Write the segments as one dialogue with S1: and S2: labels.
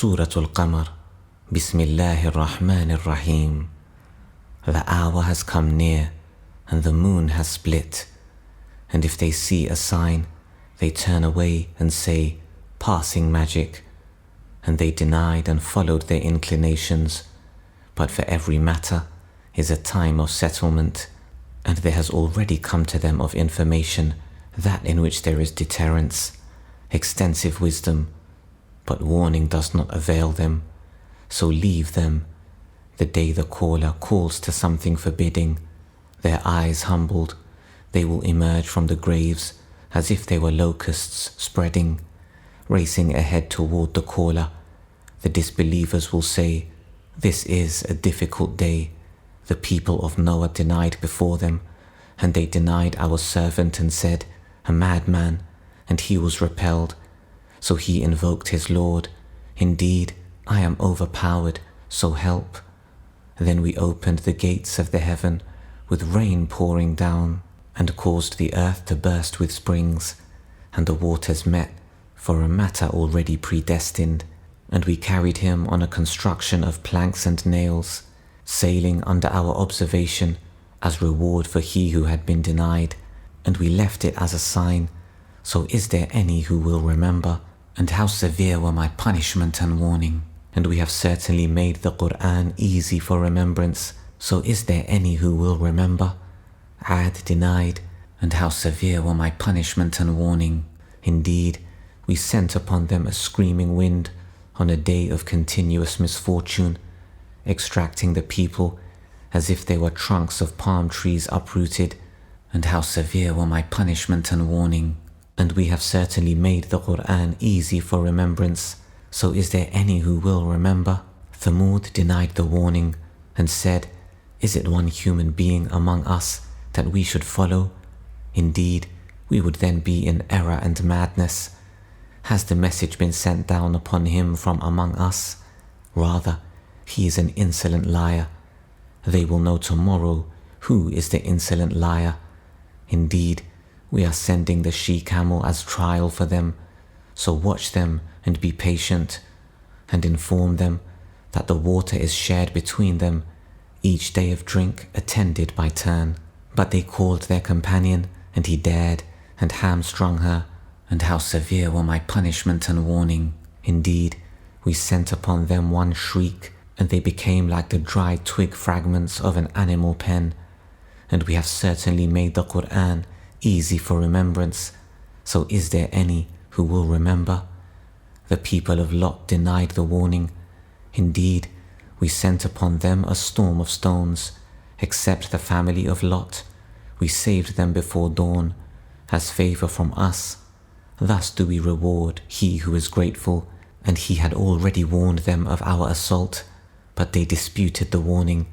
S1: Surah القمر بسم الله الرحمن الرحيم. The hour has come near, and the moon has split. And if they see a sign, they turn away and say, passing magic. And they denied and followed their inclinations. But for every matter is a time of settlement, and there has already come to them of information that in which there is deterrence, extensive wisdom, but warning does not avail them. So leave them. The day the caller calls to something forbidding, their eyes humbled, they will emerge from the graves as if they were locusts spreading, racing ahead toward the caller. The disbelievers will say, this is a difficult day. The people of Noah denied before them, and they denied our servant and said, a madman, and he was repelled. So he invoked his Lord, indeed, I am overpowered, so help. Then we opened the gates of the heaven with rain pouring down, and caused the earth to burst with springs, and the waters met for a matter already predestined. And we carried him on a construction of planks and nails, sailing under our observation as reward for he who had been denied. And we left it as a sign, so is there any who will remember? And how severe were my punishment and warning. And we have certainly made the Qur'an easy for remembrance, so is there any who will remember? Ad denied, and how severe were my punishment and warning. Indeed, we sent upon them a screaming wind on a day of continuous misfortune, extracting the people as if they were trunks of palm trees uprooted, and how severe were my punishment and warning. And we have certainly made the Qur'an easy for remembrance, so is there any who will remember? Thamud denied the warning and said, is it one human being among us that we should follow? Indeed, we would then be in error and madness. Has the message been sent down upon him from among us? Rather, he is an insolent liar. They will know tomorrow who is the insolent liar. Indeed, we are sending the she-camel as trial for them, so watch them and be patient, and inform them that the water is shared between them, each day of drink attended by turn. But they called their companion, and he dared, and hamstrung her, and how severe were my punishment and warning. Indeed, we sent upon them one shriek, and they became like the dried twig fragments of an animal pen. And we have certainly made the Qur'an easy for remembrance, so is there any who will remember? The people of Lot denied the warning. Indeed, we sent upon them a storm of stones, except the family of Lot. We saved them before dawn, as favor from us. Thus do we reward he who is grateful, and he had already warned them of our assault, but they disputed the warning,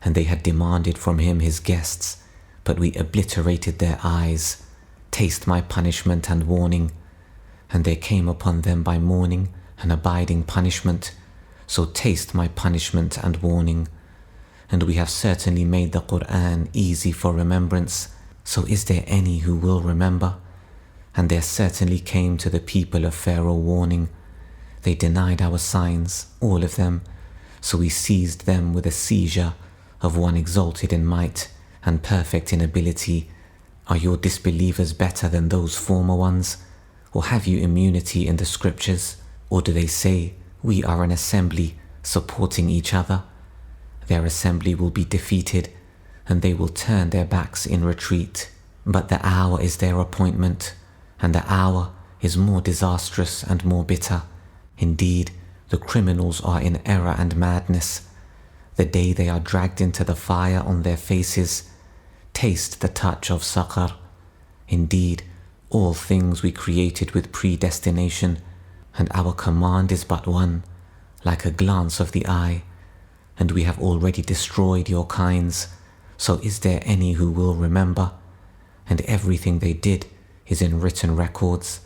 S1: and they had demanded from him his guests, but we obliterated their eyes. Taste my punishment and warning. And there came upon them by morning an abiding punishment, so taste my punishment and warning. And we have certainly made the Qur'an easy for remembrance, so is there any who will remember? And there certainly came to the people of Pharaoh warning. They denied our signs, all of them, so we seized them with a seizure of one exalted in might and perfect in ability. Are your disbelievers better than those former ones? Or have you immunity in the scriptures? Or do they say, we are an assembly supporting each other? Their assembly will be defeated, and they will turn their backs in retreat. But the hour is their appointment, and the hour is more disastrous and more bitter. Indeed, the criminals are in error and madness. The day they are dragged into the fire on their faces, taste the touch of saqar. Indeed, all things we created with predestination, and our command is but one, like a glance of the eye. And we have already destroyed your kinds, so is there any who will remember? And everything they did is in written records,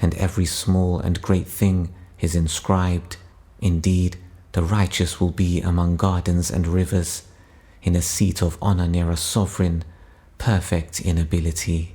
S1: and every small and great thing is inscribed. Indeed, the righteous will be among gardens and rivers, in a seat of honor near a sovereign, perfect in ability.